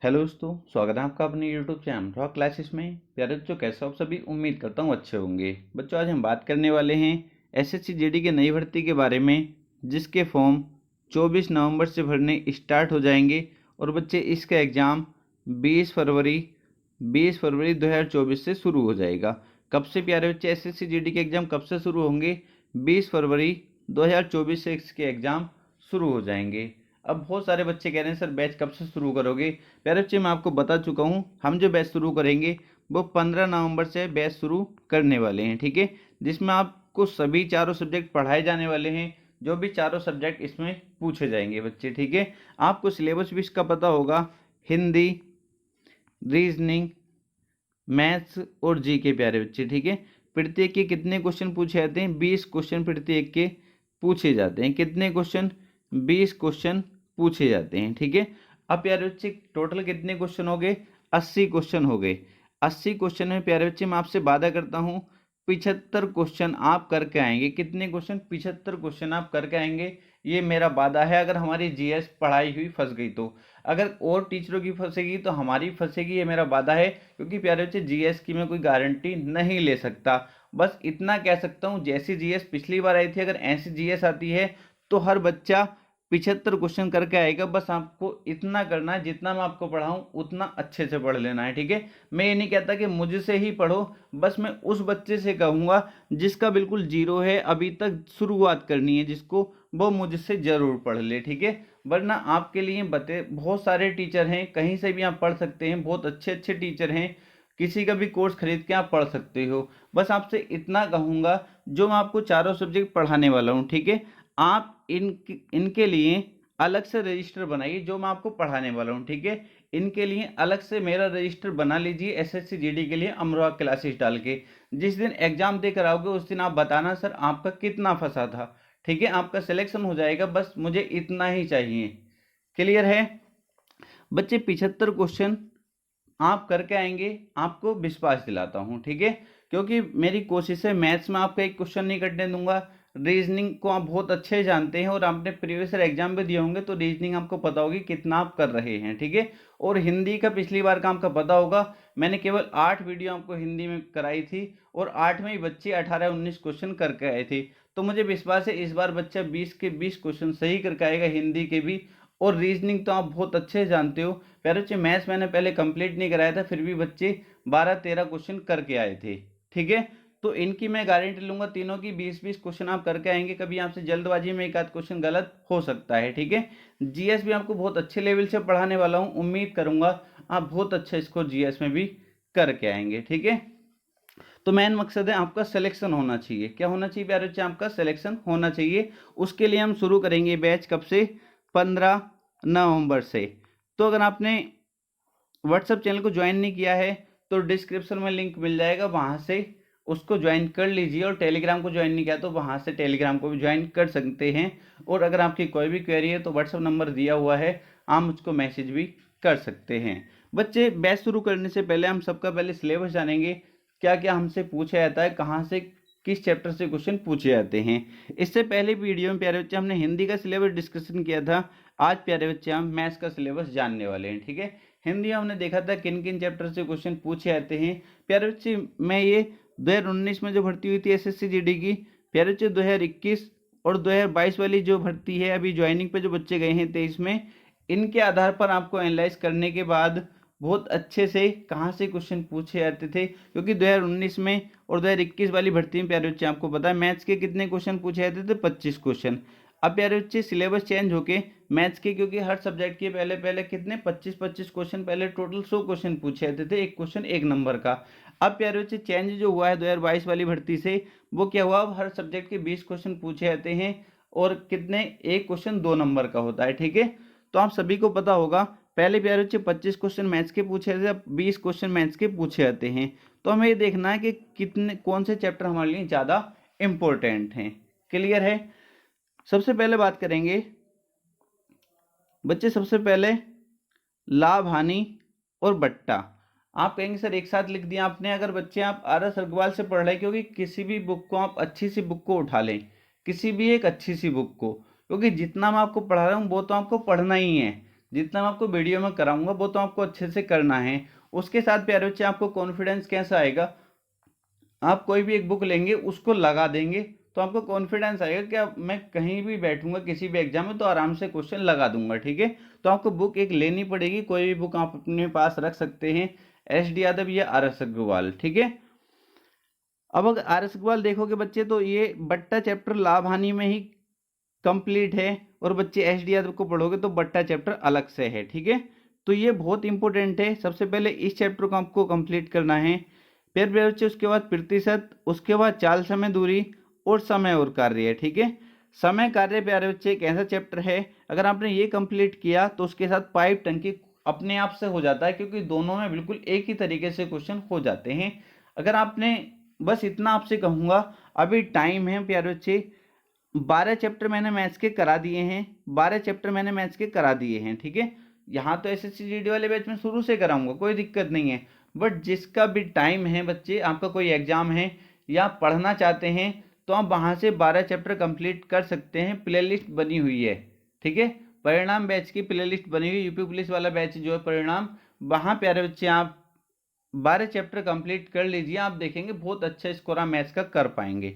Hello दोस्तों, स्वागत है आपका अपने यूट्यूब चैनल रॉक क्लासेस में। प्यारे बच्चों, कैसे हो आप सभी? उम्मीद करता हूँ अच्छे होंगे। बच्चों, आज हम बात करने वाले हैं एसएससी जीडी के नई भर्ती के बारे में, जिसके फॉर्म 24 नवंबर से भरने स्टार्ट हो जाएंगे और बच्चे इसका एग्ज़ाम 20 फरवरी 2024 से शुरू हो जाएगा। कब से प्यारे बच्चे एसएससी जीडी के एग्ज़ाम कब से शुरू होंगे? 20 फरवरी 2024 से इसके एग्ज़ाम शुरू हो जाएंगे। अब बहुत सारे बच्चे कह रहे हैं सर बैच कब से शुरू करोगे? प्यारे बच्चे, मैं आपको बता चुका हूँ, हम जो बैच शुरू करेंगे वो 15 नवंबर से बैच शुरू करने वाले हैं, ठीक है। जिसमें आपको सभी चारों सब्जेक्ट पढ़ाए जाने वाले हैं, जो भी चारों सब्जेक्ट इसमें पूछे जाएंगे बच्चे, ठीक है। आपको सिलेबस भी इसका पता होगा, हिंदी, रीजनिंग, मैथ्स और जी के प्यारे बच्चे, ठीक है। प्रत्येक के कितने क्वेश्चन पूछे जाते हैं? 20 क्वेश्चन प्रत्येक के पूछे जाते हैं। कितने क्वेश्चन? 20 क्वेश्चन पूछे जाते हैं, ठीक है। अब प्यारे बच्चे टोटल कितने क्वेश्चन हो गए? 80 क्वेश्चन हो गए। 80 क्वेश्चन में प्यारे बच्चे मैं आपसे वादा करता हूँ 75 क्वेश्चन आप करके आएंगे। कितने क्वेश्चन? 75 क्वेश्चन आप करके आएंगे, ये मेरा वादा है। अगर हमारी जीएस पढ़ाई हुई फंस गई तो, अगर और टीचरों की फंसेगी तो हमारी फंसेगी, ये मेरा वादा है। क्योंकि प्यारे बच्चे जीएस की मैं कोई गारंटी नहीं ले सकता, बस इतना कह सकता हूँ जैसी जीएस पिछली बार आई थी, अगर ऐसी जीएस आती है तो हर बच्चा 75 क्वेश्चन करके आएगा। बस आपको इतना करना है, जितना मैं आपको पढ़ाऊँ उतना अच्छे से पढ़ लेना है, ठीक है। मैं ये नहीं कहता कि मुझसे ही पढ़ो, बस मैं उस बच्चे से कहूँगा जिसका बिल्कुल जीरो है, अभी तक शुरुआत करनी है जिसको, वो मुझसे ज़रूर पढ़ ले, ठीक है। वरना आपके लिए बहुत सारे टीचर हैं, कहीं से भी आप पढ़ सकते हैं, बहुत अच्छे अच्छे टीचर हैं, किसी का भी कोर्स खरीद के आप पढ़ सकते हो। बस आपसे इतना कहूँगा, जो मैं आपको चारों सब्जेक्ट पढ़ाने वाला हूँ, ठीक है, आप इनके लिए अलग से रजिस्टर बनाइए, जो मैं आपको पढ़ाने वाला हूँ, ठीक है। इनके लिए अलग से मेरा रजिस्टर बना लीजिए एसएससी जीडी के लिए, अमरोहा क्लासेस डाल के। जिस दिन एग्जाम देकर आओगे उस दिन आप बताना सर आपका कितना फंसा था, ठीक है। आपका सिलेक्शन हो जाएगा, बस मुझे इतना ही चाहिए। क्लियर है बच्चे? 75 क्वेश्चन आप करके आएंगे, आपको विश्वास दिलाता हूँ, ठीक है। क्योंकि मेरी कोशिश है मैथ्स में आपका एक क्वेश्चन नहीं कटने दूंगा। रीजनिंग को आप बहुत अच्छे जानते हैं और आपने प्रीवियस ईयर एग्जाम भी दिए होंगे, तो रीजनिंग आपको पता होगी कितना आप कर रहे हैं, ठीक है। और हिंदी का पिछली बार का आपका पता होगा, मैंने केवल 8 वीडियो आपको हिंदी में कराई थी और 8 में ही बच्चे 18-19 क्वेश्चन करके आए थे। तो मुझे विश्वास है इस बार बच्चा 20 के 20 क्वेश्चन सही करके आएगा, हिंदी के भी। और रीजनिंग तो आप बहुत अच्छे जानते हो प्यारे बच्चे, मैथ्स मैंने पहले कंप्लीट नहीं कराया था, फिर भी बच्चे 12-13 क्वेश्चन करके आए थे, ठीक है। तो इनकी मैं गारंटी लूंगा, तीनों की 20-20 क्वेश्चन आप करके आएंगे। कभी आपसे जल्दबाजी में एक आध क्वेश्चन गलत हो सकता है, ठीक है। जीएस भी आपको बहुत अच्छे लेवल से पढ़ाने वाला हूँ, उम्मीद करूंगा आप बहुत अच्छा स्कोर जीएस में भी करके आएंगे, ठीक है। तो मेन मकसद है आपका सिलेक्शन होना चाहिए। क्या होना चाहिए प्यारे बच्चे? आपका सिलेक्शन होना चाहिए। उसके लिए हम शुरू करेंगे बैच कब से? 15 नवंबर से। तो अगर आपने व्हाट्सएप चैनल को ज्वाइन नहीं किया है तो डिस्क्रिप्शन में लिंक मिल जाएगा, वहाँ से उसको ज्वाइन कर लीजिए। और टेलीग्राम को ज्वाइन नहीं किया तो वहाँ से टेलीग्राम को भी ज्वाइन कर सकते हैं। और अगर आपकी कोई भी क्वेरी है तो व्हाट्सएप नंबर दिया हुआ है, आप मुझको मैसेज भी कर सकते हैं। बच्चे, बैच शुरू करने से पहले हम सबका पहले सिलेबस जानेंगे, क्या क्या हमसे पूछा जाता है, कहाँ से किस चैप्टर से क्वेश्चन पूछे जाते हैं। इससे पहले वीडियो में प्यारे बच्चे हमने हिंदी का सिलेबस डिस्कशन किया था। आज प्यारे बच्चे हम मैथ्स का सिलेबस जानने वाले हैं, ठीक है। हिंदी में हमने देखा था किन किन चैप्टर से क्वेश्चन पूछे जाते हैं। प्यारे बच्चे, मैं ये 2019 में जो भर्ती हुई थी एसएससी जीडी की, प्यारे बच्चे 2021 और 2022 वाली जो भर्ती है, अभी ज्वाइनिंग पे जो बच्चे गए हैं 23 में, इनके आधार पर आपको एनालाइज करने के बाद बहुत अच्छे से कहाँ से क्वेश्चन पूछे जाते थे। क्योंकि 2019 में और 2021 वाली भर्ती में प्यारे बच्चे आपको पता है मैथ्स के कितने क्वेश्चन पूछे जाते थे? 25 क्वेश्चन। अब प्यारे बच्चे सिलेबस चेंज होके मैथ्स के, क्योंकि हर सब्जेक्ट के पहले पहले कितने 25-25 क्वेश्चन, पहले टोटल 100 क्वेश्चन पूछे जाते थे, एक क्वेश्चन एक नंबर का। अब प्यारे बच्चे चेंज जो हुआ है 2022 वाली भर्ती से, वो क्या हुआ, अब हर सब्जेक्ट के 20 क्वेश्चन पूछे जाते हैं और कितने, एक क्वेश्चन 2 नंबर का होता है, ठीक है। तो आप सभी को पता होगा पहले प्यारे बच्चे 25 क्वेश्चन मैथ्स के पूछे जाते, अब 20 क्वेश्चन मैथ्स के पूछे जाते हैं। तो हमें ये देखना है कि कितने, कौन से चैप्टर हमारे लिए ज़्यादा इंपॉर्टेंट हैं। क्लियर है? सबसे पहले बात करेंगे बच्चे, सबसे पहले लाभ हानि और बट्टा। आप कहेंगे सर एक साथ लिख दिया आपने। अगर बच्चे आप आर.एस. अग्रवाल से पढ़ रहे हैं, क्योंकि किसी भी बुक को आप अच्छी सी बुक को उठा लें, किसी भी एक अच्छी सी बुक को, क्योंकि जितना मैं आपको पढ़ा रहा हूँ वो तो आपको पढ़ना ही है। जितना मैं आपको वीडियो में कराऊंगा वो तो आपको अच्छे से करना है। उसके साथ प्यारे बच्चे आपको कॉन्फिडेंस कैसा आएगा, आप कोई भी एक बुक लेंगे उसको लगा देंगे तो आपको कॉन्फिडेंस आएगा कि अब मैं कहीं भी बैठूंगा किसी भी एग्जाम में तो आराम से क्वेश्चन लगा दूंगा। ठीक है, तो आपको बुक एक लेनी पड़ेगी, कोई भी बुक आप अपने पास रख सकते हैं, SD यादव या RS अग्रवाल। ठीक है, अब अगर RS अग्रवाल देखोगे बच्चे तो ये बट्टा चैप्टर लाभ हानि में ही कंप्लीट है, और बच्चे SD यादव को पढ़ोगे तो बट्टा चैप्टर अलग से है। ठीक है, तो ये बहुत इंपॉर्टेंट है। सबसे पहले इस चैप्टर को आपको कंप्लीट करना है, फिर बच्चे उसके बाद प्रतिशत, उसके बाद चाल समय दूरी और समय और कार्य है। ठीक है, समय कार्य प्यारे बच्चे एक ऐसा चैप्टर है, अगर आपने ये कंप्लीट किया तो उसके साथ पाइप टंकी अपने आप से हो जाता है, क्योंकि दोनों में बिल्कुल एक ही तरीके से क्वेश्चन हो जाते हैं। अगर आपने, बस इतना आपसे कहूँगा, अभी टाइम है प्यारे बच्चे, 12 चैप्टर मैंने मैथ्स के करा दिए हैं, 12 चैप्टर मैंने मैथ्स के करा दिए हैं। ठीक है, यहाँ तो SSC GD वाले बैच में शुरू से कराऊंगा, कोई दिक्कत नहीं है, बट जिसका भी टाइम है बच्चे, आपका कोई एग्जाम है या पढ़ना चाहते हैं तो आप वहाँ से 12 चैप्टर कंप्लीट कर सकते हैं, प्लेलिस्ट बनी हुई है। ठीक है, परिणाम बैच की प्लेलिस्ट बनी हुई, यूपी पुलिस वाला बैच जो है परिणाम, वहाँ प्यारे बच्चे आप 12 चैप्टर कंप्लीट कर लीजिए, आप देखेंगे बहुत अच्छा स्कोर आप मैथ्स का कर पाएंगे।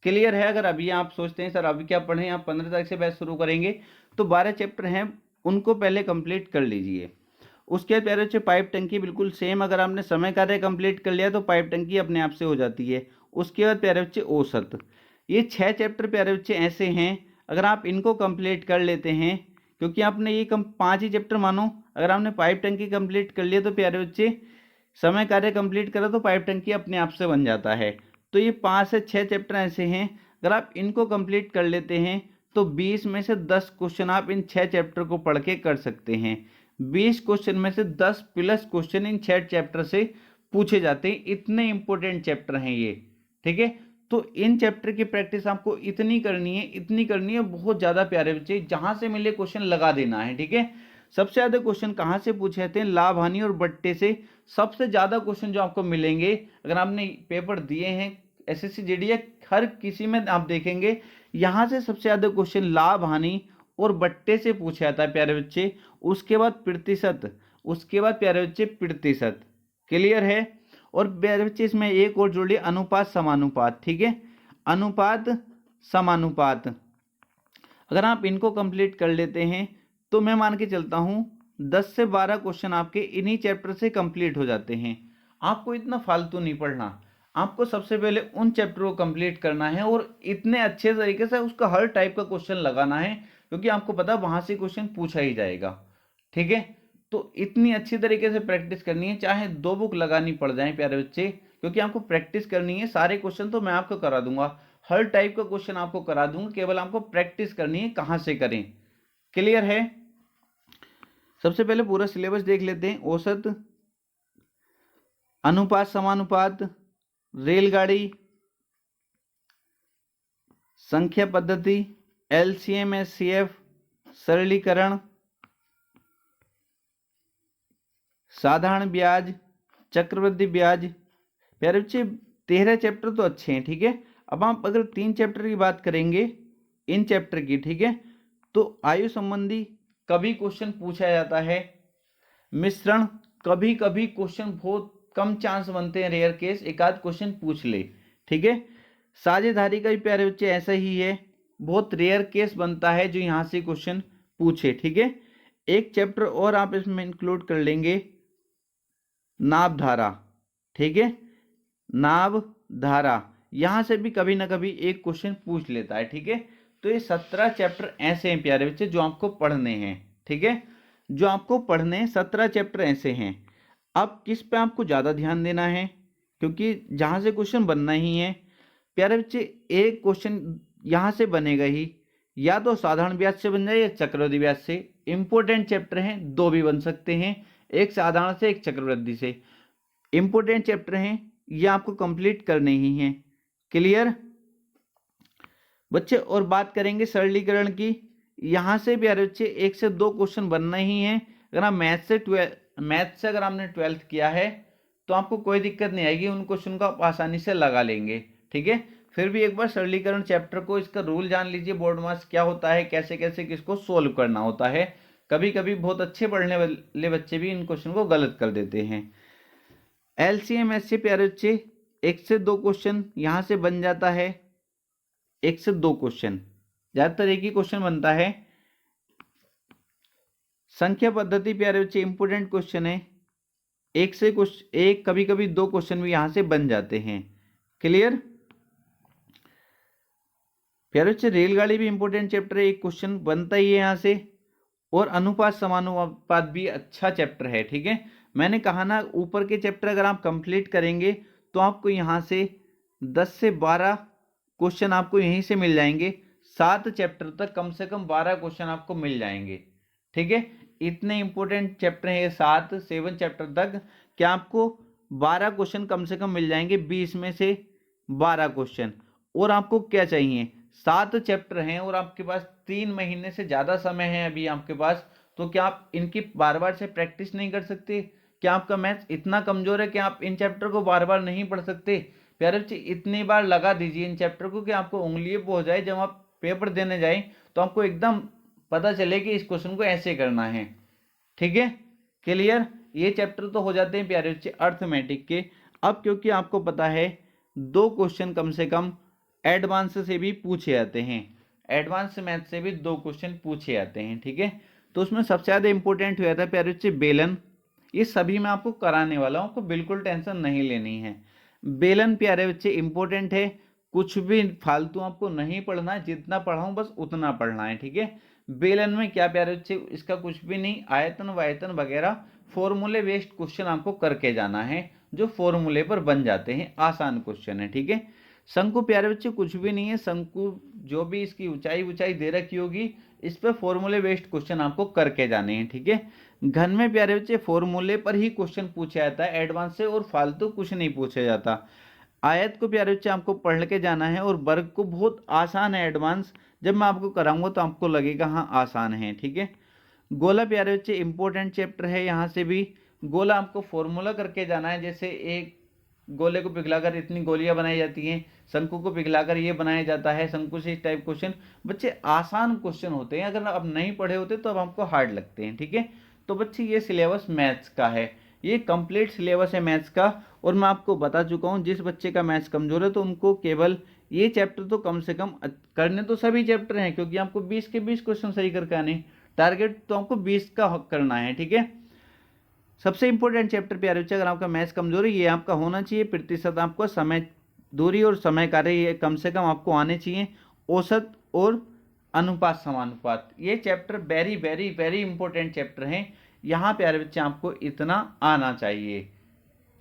क्लियर है? अगर अभी आप सोचते हैं सर अभी क्या पढ़ें, आप 15 तारीख से बैच शुरू करेंगे तो 12 चैप्टर हैं उनको पहले कंप्लीट कर लीजिए। उसके बाद प्यारे बच्चे पाइप टंकी बिल्कुल सेम, अगर आपने समय कार्य कंप्लीट कर लिया तो पाइप टंकी अपने आप से हो जाती है। उसके बाद प्यारे बच्चे औसत, ये 6 चैप्टर प्यारे बच्चे ऐसे हैं, अगर आप इनको कंप्लीट कर लेते हैं, क्योंकि आपने ये 5 ही चैप्टर मानो, अगर आपने पाइप टंकी कंप्लीट कर लिया तो प्यारे बच्चे समय कार्य कंप्लीट करा तो पाइप टंकी अपने आप से बन जाता है। तो ये 5 से 6 चैप्टर ऐसे हैं, अगर आप इनको कंप्लीट कर लेते हैं तो 20 में से 10 क्वेश्चन आप इन 6 चैप्टर को पढ़ के कर सकते हैं। 20 क्वेश्चन में से 10 प्लस क्वेश्चन इन 6 चैप्टर से पूछे जाते हैं, इतने इंपॉर्टेंट चैप्टर हैं ये। ठीक है, तो इन चैप्टर की प्रैक्टिस आपको इतनी करनी है, इतनी करनी है, बहुत ज़्यादा प्यारे बच्चे, जहाँ से मिले क्वेश्चन लगा देना है। ठीक है, सबसे ज़्यादा क्वेश्चन कहाँ से पूछे जाते हैं? लाभ हानि और बट्टे से सबसे ज़्यादा क्वेश्चन जो आपको मिलेंगे, अगर आपने पेपर दिए हैं SSC GD हर किसी में आप देखेंगे यहाँ से सबसे ज़्यादा क्वेश्चन लाभ हानि और बट्टे से पूछा जाता है प्यारे बच्चे। उसके बाद प्रतिशत, उसके बाद प्यारे बच्चे प्रतिशत। क्लियर है? और प्यारे बच्चे इसमें एक और जोड़िए, अनुपात समानुपात। ठीक है, अनुपात समानुपात, अगर आप इनको कंप्लीट कर लेते हैं तो मैं मान के चलता हूँ 10 से 12 क्वेश्चन आपके इन्हीं चैप्टर से कंप्लीट हो जाते हैं। आपको इतना फालतू नहीं पढ़ना, आपको सबसे पहले उन चैप्टर को कंप्लीट करना है और इतने अच्छे तरीके से उसका हर टाइप का क्वेश्चन लगाना है, क्योंकि आपको पता है वहां से क्वेश्चन पूछा ही जाएगा। ठीक है, तो इतनी अच्छी तरीके से प्रैक्टिस करनी है, चाहे 2 बुक लगानी पड़ जाए प्यारे बच्चे, क्योंकि आपको प्रैक्टिस करनी है। सारे क्वेश्चन तो मैं आपको करा दूंगा, हर टाइप का क्वेश्चन आपको करा दूंगा, केवल आपको प्रैक्टिस करनी है कहाँ से करें। क्लियर है? सबसे पहले पूरा सिलेबस देख लेते हैं। औसत, अनुपात समानुपात, रेलगाड़ी, संख्या पद्धति, LCM SCF, सरलीकरण, साधारण ब्याज, चक्रवृद्धि ब्याज। प्यारे बच्चे 13 चैप्टर तो अच्छे हैं। ठीक है, अब आप अगर 3 चैप्टर की बात करेंगे इन चैप्टर की, ठीक है, तो आयु संबंधी कभी क्वेश्चन पूछा जाता है, मिश्रण कभी कभी क्वेश्चन बहुत कम चांस बनते हैं, रेयर केस एक आध क्वेश्चन पूछ ले। ठीक है, साझेदारी का भी प्यारे बच्चे ऐसा ही है, बहुत रेयर केस बनता है जो यहाँ से क्वेश्चन पूछे। ठीक है, एक चैप्टर और आप इसमें इंक्लूड कर लेंगे, नाभ धारा। ठीक है, नाभ धारा, यहाँ से भी कभी ना कभी एक क्वेश्चन पूछ लेता है। ठीक है, तो ये 17 चैप्टर ऐसे हैं प्यारे बच्चे जो आपको पढ़ने हैं। ठीक है, जो आपको पढ़ने हैं 17 चैप्टर ऐसे हैं। अब किस पे आपको ज़्यादा ध्यान देना है, क्योंकि जहाँ से क्वेश्चन बनना ही है प्यारे बच्चे, एक क्वेश्चन यहाँ से बनेगा ही, या तो साधारण ब्याज से बन जाए या चक्रवृद्धि ब्याज से। इंपॉर्टेंट चैप्टर हैं, 2 भी बन सकते हैं, एक साधारण से एक चक्रवृद्धि से। इंपॉर्टेंट चैप्टर हैं, ये आपको कंप्लीट करने ही हैं। क्लियर बच्चे? और बात करेंगे सरलीकरण की, यहाँ से भी प्यारे बच्चे 1 से 2 क्वेश्चन बनना ही है। अगर आप मैथ से अगर आपने 12th किया है तो आपको कोई दिक्कत नहीं आएगी, उन क्वेश्चन को आप आसानी से लगा लेंगे। ठीक है, फिर भी एक बार सरलीकरण चैप्टर को, इसका रूल जान लीजिए, बोर्ड मार्क्स क्या होता है, कैसे कैसे किसको सोल्व करना होता है। कभी कभी बहुत अच्छे पढ़ने वाले बच्चे भी इन क्वेश्चन को गलत कर देते हैं। एलसीएम एस से प्यारे बच्चे 1 से 2 क्वेश्चन यहाँ से बन जाता है, 1 से 2 क्वेश्चन, ज्यादातर एक ही क्वेश्चन बनता है। संख्या पद्धति प्यारे बच्चे इंपोर्टेंट क्वेश्चन है, एक कभी कभी 2 क्वेश्चन भी यहाँ से बन जाते हैं। क्लियर प्यारे बच्चे? रेलगाड़ी भी इंपोर्टेंट चैप्टर है, एक क्वेश्चन बनता ही है यहाँ से। और अनुपात समानुपात भी अच्छा चैप्टर है, ठीक है। मैंने कहा ना, ऊपर के चैप्टर अगर आप कंप्लीट करेंगे तो आपको यहाँ से 10 से 12 क्वेश्चन आपको यहीं से मिल जाएंगे। 7 चैप्टर तक कम से कम 12 क्वेश्चन आपको मिल जाएंगे, ठीक है। इतने इंपॉर्टेंट चैप्टर हैं ये, 7 चैप्टर तक, क्या आपको 12 क्वेश्चन कम से कम मिल जाएंगे, 20 में से 12 क्वेश्चन। और आपको क्या चाहिए, 7 चैप्टर हैं और आपके पास 3 महीने से ज़्यादा समय है अभी आपके पास, तो क्या आप इनकी बार बार से प्रैक्टिस नहीं कर सकते? क्या आपका मैथ्स इतना कमजोर है कि आप इन चैप्टर को बार बार नहीं पढ़ सकते? प्यारे बच्चे, इतनी बार लगा दीजिए इन चैप्टर को कि आपको उंगलियों पे हो जाए, जब आप पेपर देने जाए तो आपको एकदम पता चले कि इस क्वेश्चन को ऐसे करना है, ठीक है। क्लियर? ये चैप्टर तो हो जाते हैं प्यारे बच्चे अर्थमेटिक के। अब क्योंकि आपको पता है 2 क्वेश्चन कम से कम एडवांस से भी पूछे जाते हैं, एडवांस मैथ से भी 2 क्वेश्चन पूछे जाते हैं, ठीक है। तो उसमें सबसे ज़्यादा इंपॉर्टेंट हुआ था प्यारे बच्चे बेलन। ये सभी मैं आपको कराने वाला हूँ, आपको बिल्कुल टेंशन नहीं लेनी है। बेलन प्यारे बच्चे इंपॉर्टेंट है, कुछ भी फालतू आपको नहीं पढ़ना है, जितना पढ़ाऊँ बस उतना पढ़ना है, ठीक है। बेलन में क्या प्यारे बच्चे, इसका कुछ भी नहीं, आयतन वायतन वगैरह फॉर्मूले बेस्ड क्वेश्चन आपको करके जाना है, जो फॉर्मूले पर बन जाते हैं, आसान क्वेश्चन है, ठीक है। शंकु प्यारे बच्चे कुछ भी नहीं है, शंकु जो भी इसकी ऊंचाई दे रखी होगी, इस पर फॉर्मूले बेस्ड क्वेश्चन आपको करके जाने हैं, ठीक है। घन में प्यारे बच्चे फॉर्मूले पर ही क्वेश्चन पूछा जाता है एडवांस से, और फालतू कुछ नहीं पूछा जाता। आयत को प्यारे बच्चे आपको पढ़ के जाना है, और वर्ग को बहुत आसान है एडवांस, जब मैं आपको कराऊंगा तो आपको लगेगा हाँ आसान है, ठीक है। गोला प्यारे बच्चे इंपॉर्टेंट चैप्टर है, यहाँ से भी गोला आपको फॉर्मूला करके जाना है, जैसे एक गोले को पिघलाकर इतनी गोलियां बनाई जाती हैं, शंकु को पिघलाकर ये बनाया जाता है, शंकु से इस टाइप क्वेश्चन। बच्चे आसान क्वेश्चन होते हैं, अगर आप नहीं पढ़े होते तो अब आपको हार्ड लगते हैं, ठीक है। तो बच्चे ये सिलेबस मैथ्स का है, ये कंप्लीट सिलेबस है मैथ्स का। और मैं आपको बता चुका हूँ, जिस बच्चे का मैथ्स कमजोर है तो उनको केवल ये चैप्टर तो कम से कम करने तो सभी चैप्टर हैं, क्योंकि आपको 20 के 20 क्वेश्चन सही करके आने, टारगेट तो आपको 20 का करना है, ठीक है। सबसे इंपॉर्टेंट चैप्टर प्यारे बच्चे, अगर आपका मैथ्स कमजोर है, ये आपका होना चाहिए। प्रतिशत आपको समय, दूरी और समय कार्य, ये कम से कम आपको आने चाहिए। औसत और अनुपात समानुपात, ये chapter very very very important chapter हैं, यहाँ प्यारे बच्चे आपको इतना आना चाहिए,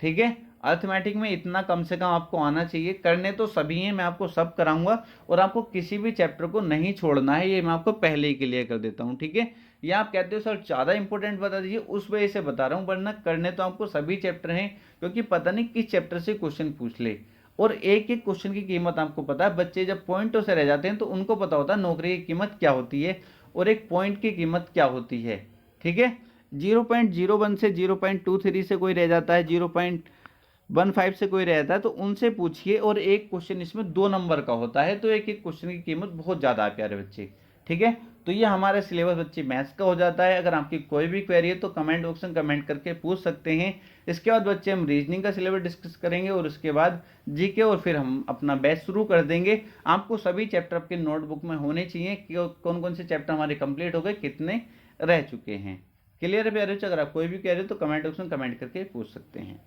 ठीक है। अर्थमेटिक में इतना कम से कम आपको आना चाहिए, करने तो सभी हैं, मैं आपको सब कराऊंगा, और आपको किसी भी चैप्टर को नहीं छोड़ना है, ये मैं आपको पहले ही क्लियर कर देता हूँ, ठीक है। या आप कहते हो सर ज़्यादा इंपॉर्टेंट बता दीजिए, उस वजह से बता रहा हूँ, वरना करने तो आपको सभी चैप्टर हैं, क्योंकि पता नहीं किस चैप्टर से क्वेश्चन पूछ ले। और एक एक क्वेश्चन की कीमत आपको पता है, बच्चे जब पॉइंटों से रह जाते हैं तो उनको पता होता है नौकरी की कीमत क्या होती है और एक पॉइंट की कीमत क्या होती है, ठीक है। 0.01 से 0.23 से कोई रह जाता है, 0.15 से कोई रहता है, तो उनसे पूछिए। और एक क्वेश्चन इसमें 2 नंबर का होता है, तो एक एक क्वेश्चन की कीमत बहुत ज़्यादा है प्यारे बच्चे, ठीक है। तो ये हमारा सिलेबस बच्चे मैथ्स का हो जाता है। अगर आपकी कोई भी क्वेरी है तो कमेंट बॉक्स में कमेंट करके पूछ सकते हैं। इसके बाद बच्चे हम रीजनिंग का सिलेबस डिस्कस करेंगे, और उसके बाद जीके, और फिर हम अपना बैच शुरू कर देंगे। आपको सभी चैप्टर आपके नोटबुक में होने चाहिए कि कौन कौन से चैप्टर हमारे कंप्लीट हो गए, कितने रह चुके हैं। क्लियर है प्यारे बच्चे? अगर आप कोई भी कह रहे हो तो कमेंट बॉक्स में कमेंट करके पूछ सकते हैं।